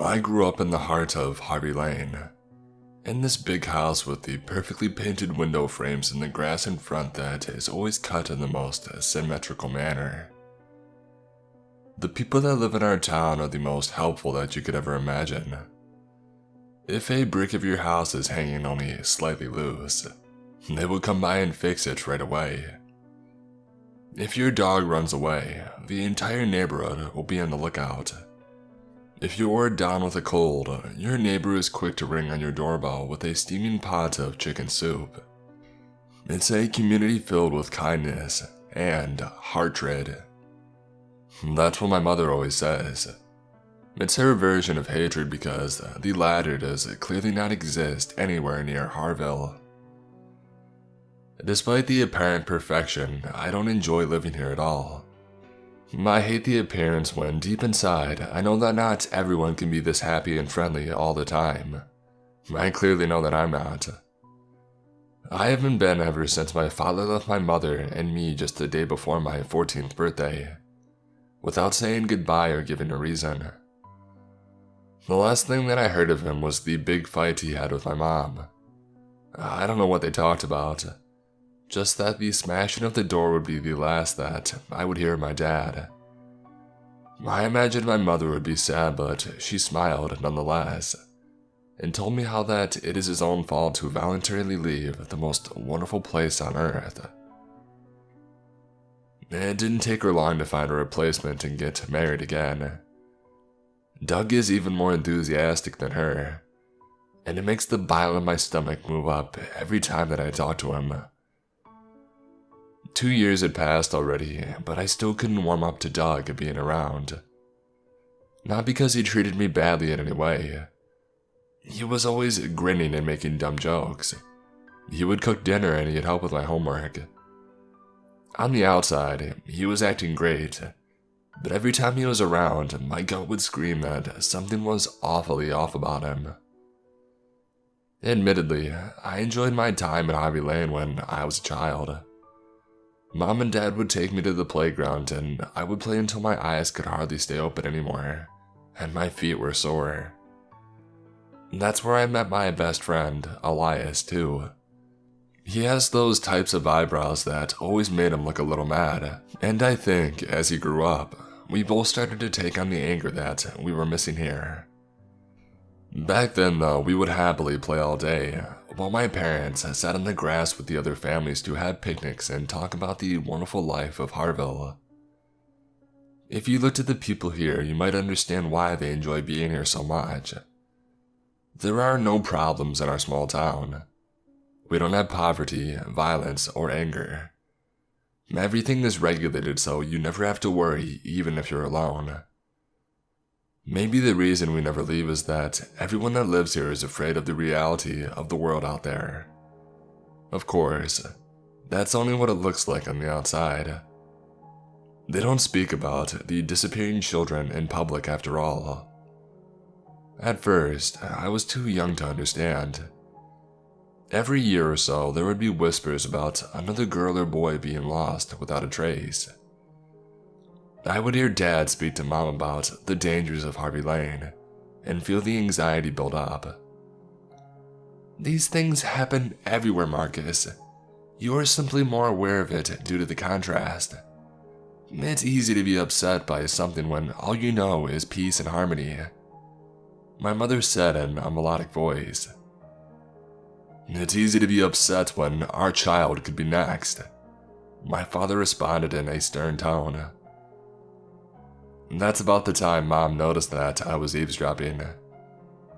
I grew up in the heart of Harvey Lane, in this big house with the perfectly painted window frames and the grass in front that is always cut in the most symmetrical manner. The people that live in our town are the most helpful that you could ever imagine. If a brick of your house is hanging only slightly loose, they will come by and fix it right away. If your dog runs away, the entire neighborhood will be on the lookout. If you are down with a cold, your neighbor is quick to ring on your doorbell with a steaming pot of chicken soup. It's a community filled with kindness and hatred. That's what my mother always says. It's her version of hatred because the latter does clearly not exist anywhere near Harville. Despite the apparent perfection, I don't enjoy living here at all. I hate the appearance when deep inside I know that not everyone can be this happy and friendly all the time. I clearly know that I'm not. I haven't been ever since my father left my mother and me just the day before my 14th birthday, without saying goodbye or giving a reason. The last thing that I heard of him was the big fight he had with my mom. I don't know what they talked about. Just that the smashing of the door would be the last that I would hear of my dad. I imagined my mother would be sad, but she smiled nonetheless, and told me how that it is his own fault to voluntarily leave the most wonderful place on earth. It didn't take her long to find a replacement and get married again. Doug is even more enthusiastic than her, and it makes the bile in my stomach move up every time that I talk to him. 2 years had passed already, but I still couldn't warm up to Doug being around. Not because he treated me badly in any way. He was always grinning and making dumb jokes. He would cook dinner and he'd help with my homework. On the outside, he was acting great, but every time he was around, my gut would scream that something was awfully off about him. Admittedly, I enjoyed my time at Ivy Lane when I was a child. Mom and Dad would take me to the playground and I would play until my eyes could hardly stay open anymore, and my feet were sore. That's where I met my best friend, Elias, too. He has those types of eyebrows that always made him look a little mad, and I think, as he grew up, we both started to take on the anger that we were missing here. Back then, though, we would happily play all day, while my parents sat on the grass with the other families to have picnics and talk about the wonderful life of Harville. If you looked at the people here, you might understand why they enjoy being here so much. There are no problems in our small town. We don't have poverty, violence, or anger. Everything is regulated so you never have to worry even if you're alone. Maybe the reason we never leave is that everyone that lives here is afraid of the reality of the world out there. Of course, that's only what it looks like on the outside. They don't speak about the disappearing children in public after all. At first, I was too young to understand. Every year or so, there would be whispers about another girl or boy being lost without a trace. I would hear Dad speak to Mom about the dangers of Harvey Lane and feel the anxiety build up. These things happen everywhere, Marcus. You are simply more aware of it due to the contrast. It's easy to be upset by something when all you know is peace and harmony, my mother said in a melodic voice. It's easy to be upset when our child could be next, my father responded in a stern tone. That's about the time Mom noticed that I was eavesdropping.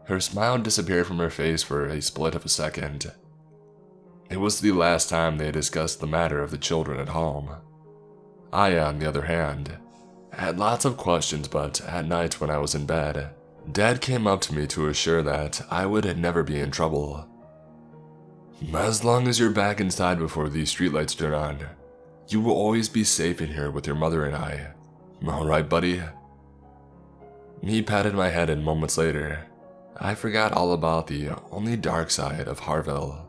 Her smile disappeared from her face for a split of a second. It was the last time they discussed the matter of the children at home. I, on the other hand, had lots of questions, but at night when I was in bed, Dad came up to me to assure that I would never be in trouble. As long as you're back inside before the streetlights turn on, you will always be safe in here with your mother and I. All right, buddy? He patted my head and moments later, I forgot all about the only dark side of Harville.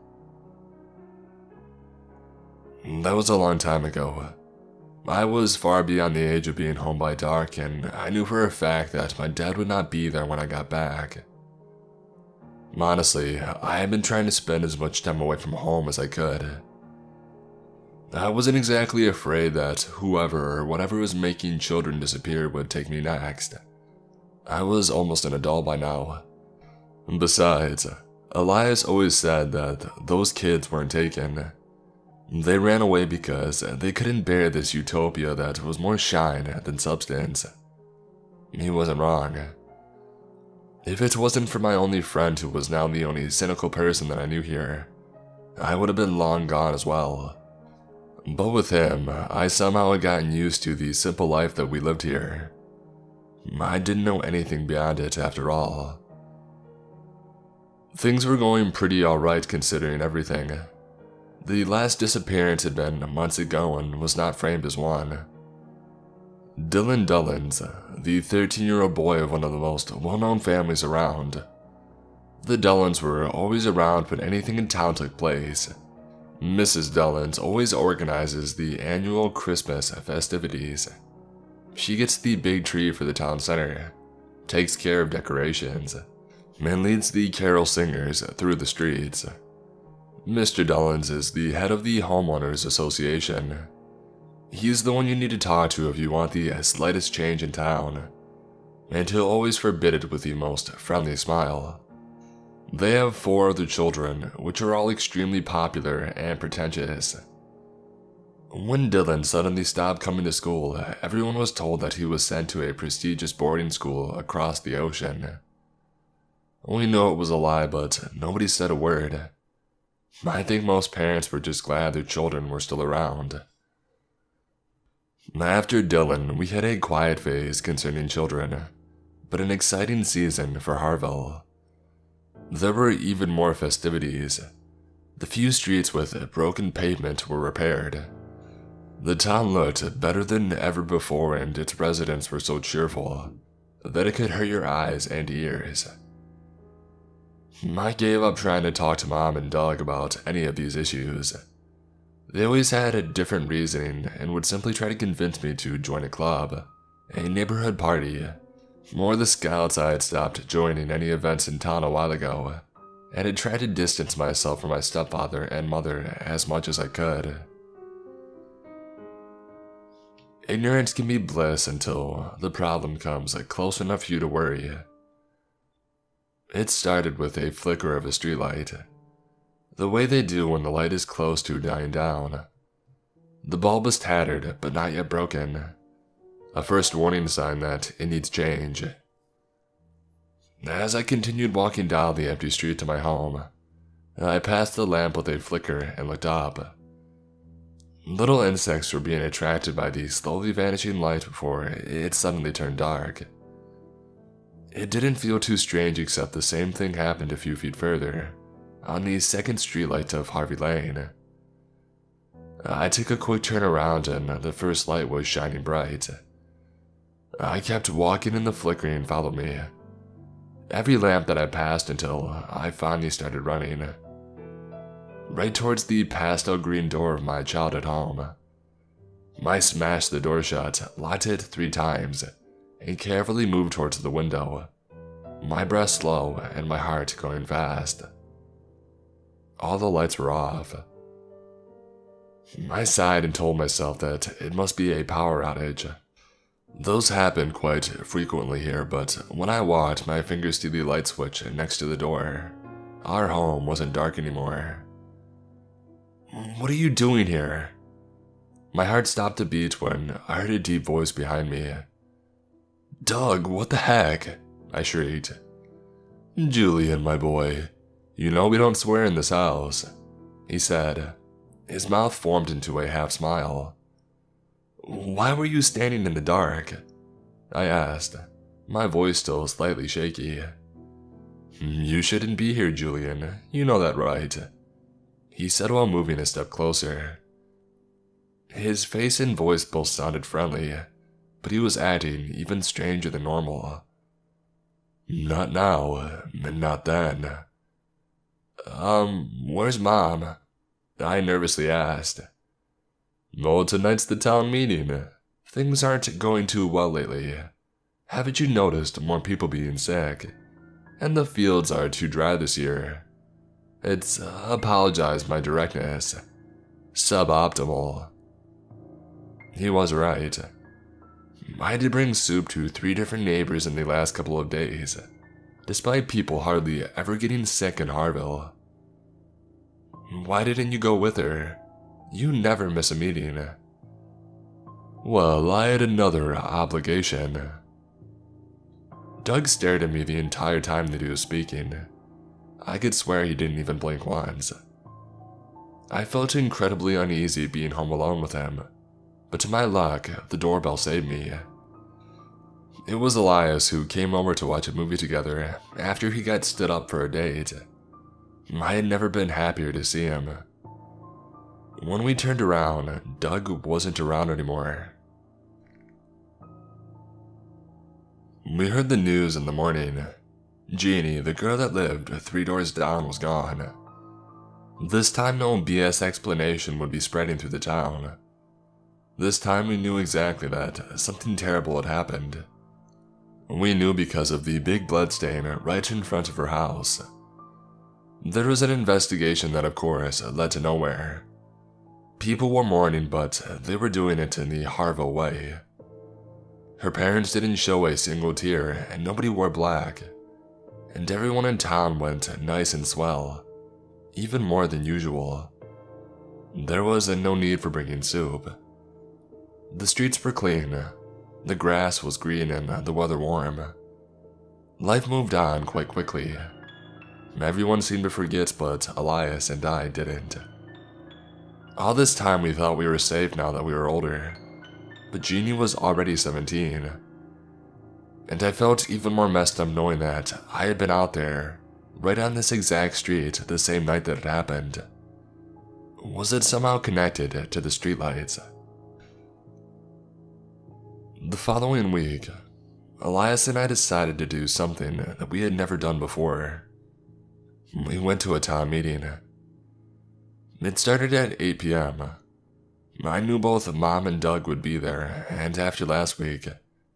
That was a long time ago. I was far beyond the age of being home by dark, and I knew for a fact that my dad would not be there when I got back. Honestly, I had been trying to spend as much time away from home as I could. I wasn't exactly afraid that whoever or whatever was making children disappear would take me next. I was almost an adult by now. Besides, Elias always said that those kids weren't taken. They ran away because they couldn't bear this utopia that was more shine than substance. He wasn't wrong. If it wasn't for my only friend who was now the only cynical person that I knew here, I would have been long gone as well. But with him, I somehow had gotten used to the simple life that we lived here. I didn't know anything beyond it after all. Things were going pretty alright considering everything. The last disappearance had been months ago and was not framed as one. Dylan Dullins, the 13-year-old boy of one of the most well-known families around. The Dullins were always around when anything in town took place. Mrs. Dullins always organizes the annual Christmas festivities. She gets the big tree for the town center, takes care of decorations, and leads the carol singers through the streets. Mr. Dullins is the head of the Homeowners Association. He's the one you need to talk to if you want the slightest change in town, and he'll always forbid it with the most friendly smile. They have 4 other children, which are all extremely popular and pretentious. When Dylan suddenly stopped coming to school, everyone was told that he was sent to a prestigious boarding school across the ocean. We know it was a lie, but nobody said a word. I think most parents were just glad their children were still around. After Dylan, we had a quiet phase concerning children, but an exciting season for Harville. There were even more festivities. The few streets with broken pavement were repaired. The town looked better than ever before, and its residents were so cheerful that it could hurt your eyes and ears. I gave up trying to talk to Mom and Doug about any of these issues. They always had a different reasoning and would simply try to convince me to join a club, a neighborhood party, or the Scouts. I had stopped joining any events in town a while ago, and had tried to distance myself from my stepfather and mother as much as I could. Ignorance can be bliss until the problem comes close enough for you to worry. It started with a flicker of a streetlight, the way they do when the light is close to dying down. The bulb is tattered but not yet broken, a first warning sign that it needs change. As I continued walking down the empty street to my home, I passed the lamp with a flicker and looked up. Little insects were being attracted by the slowly vanishing light before it suddenly turned dark. It didn't feel too strange, except the same thing happened a few feet further, on the second streetlight of Harvey Lane. I took a quick turn around and the first light was shining bright. I kept walking and the flickering followed me. Every lamp that I passed until I finally started running. Right towards the pastel green door of my childhood home. I smashed the door shut, locked it 3 times, and carefully moved towards the window, my breath slow and my heart going fast. All the lights were off. I sighed and told myself that it must be a power outage. Those happened quite frequently here, but when I walked my fingers to the light switch next to the door, our home wasn't dark anymore. "What are you doing here?" My heart stopped to beat when I heard a deep voice behind me. "Doug, what the heck?" I shrieked. "Julian, my boy, you know we don't swear in this house," he said. His mouth formed into a half smile. "Why were you standing in the dark?" I asked, my voice still slightly shaky. "You shouldn't be here, Julian, you know that, right?" he said while moving a step closer. His face and voice both sounded friendly, but he was acting even stranger than normal. "Not now, and not then." Where's Mom?" I nervously asked. Well, tonight's the town meeting. Things aren't going too well lately. Haven't you noticed more people being sick? And the fields are too dry this year. It's, apologize my directness, suboptimal. He was right. I did bring soup to 3 different neighbors in the last couple of days, despite people hardly ever getting sick in Harville. Why didn't you go with her? You never miss a meeting. Well, I had another obligation. Doug stared at me the entire time that he was speaking. I could swear he didn't even blink once. I felt incredibly uneasy being home alone with him, but to my luck, the doorbell saved me. It was Elias who came over to watch a movie together after he got stood up for a date. I had never been happier to see him. When we turned around, Doug wasn't around anymore. We heard the news in the morning. Jeannie, the girl that lived 3 doors down, was gone. This time no BS explanation would be spreading through the town. This time we knew exactly that something terrible had happened. We knew because of the big bloodstain right in front of her house. There was an investigation that of course led to nowhere. People were mourning, but they were doing it in the Harville way. Her parents didn't show a single tear, and nobody wore black. And everyone in town went nice and swell, even more than usual. There was no need for bringing soup. The streets were clean, the grass was green, and the weather warm. Life moved on quite quickly. Everyone seemed to forget, but Elias and I didn't. All this time we thought we were safe now that we were older, but Jeannie was already 17. And I felt even more messed up knowing that I had been out there, right on this exact street the same night that it happened. Was it somehow connected to the streetlights? The following week, Elias and I decided to do something that we had never done before. We went to a town meeting. It started at 8 p.m. I knew both Mom and Doug would be there, and after last week,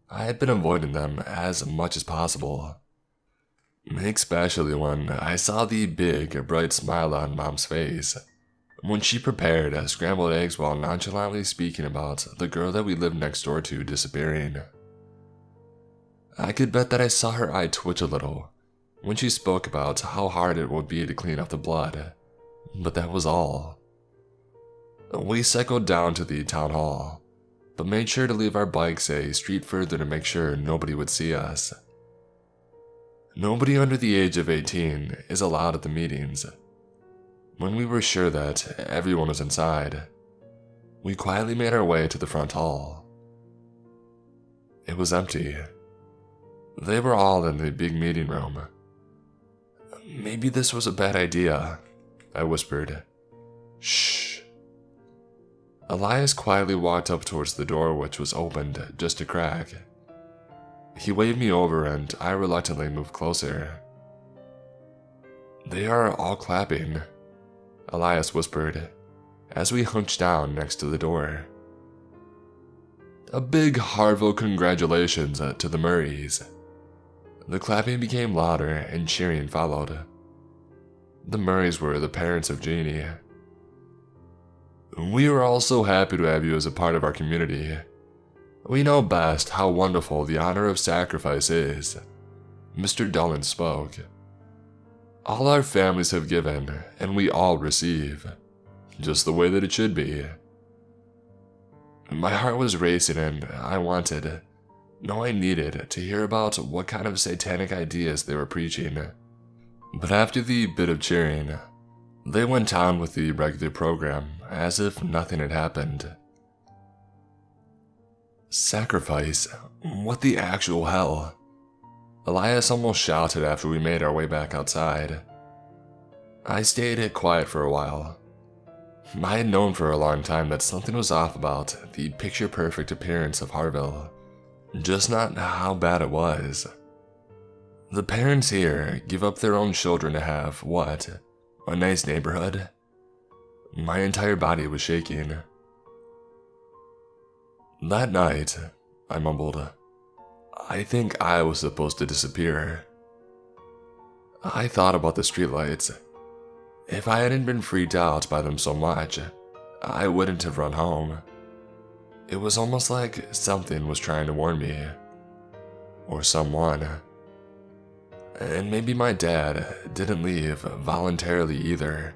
I had been avoiding them as much as possible. Especially when I saw the big, bright smile on Mom's face when she prepared scrambled eggs while nonchalantly speaking about the girl that we lived next door to disappearing. I could bet that I saw her eye twitch a little when she spoke about how hard it would be to clean up the blood, but that was all. We cycled down to the town hall, but made sure to leave our bikes a street further to make sure nobody would see us. Nobody under the age of 18 is allowed at the meetings. When we were sure that everyone was inside, we quietly made our way to the front hall. It was empty. They were all in the big meeting room. Maybe this was a bad idea, I whispered. Shh. Elias quietly walked up towards the door, which was opened just a crack. He waved me over and I reluctantly moved closer. They are all clapping, Elias whispered, as we hunched down next to the door. A big Harville congratulations to the Murrays. The clapping became louder and cheering followed. The Murrays were the parents of Jeannie. We are all so happy to have you as a part of our community. We know best how wonderful the honor of sacrifice is, Mr. Dullen spoke. All our families have given, and we all receive, just the way that it should be. My heart was racing and I wanted, no I needed, to hear about what kind of satanic ideas they were preaching. But after the bit of cheering, they went on with the regular program as if nothing had happened. Sacrifice? What the actual hell? Elias almost shouted after we made our way back outside. I stayed quiet for a while. I had known for a long time that something was off about the picture-perfect appearance of Harville, just not how bad it was. The parents here give up their own children to have, what, a nice neighborhood? My entire body was shaking. That night, I mumbled, I think I was supposed to disappear. I thought about the streetlights. If I hadn't been freaked out by them so much, I wouldn't have run home. It was almost like something was trying to warn me. Or someone. And maybe my dad didn't leave voluntarily either.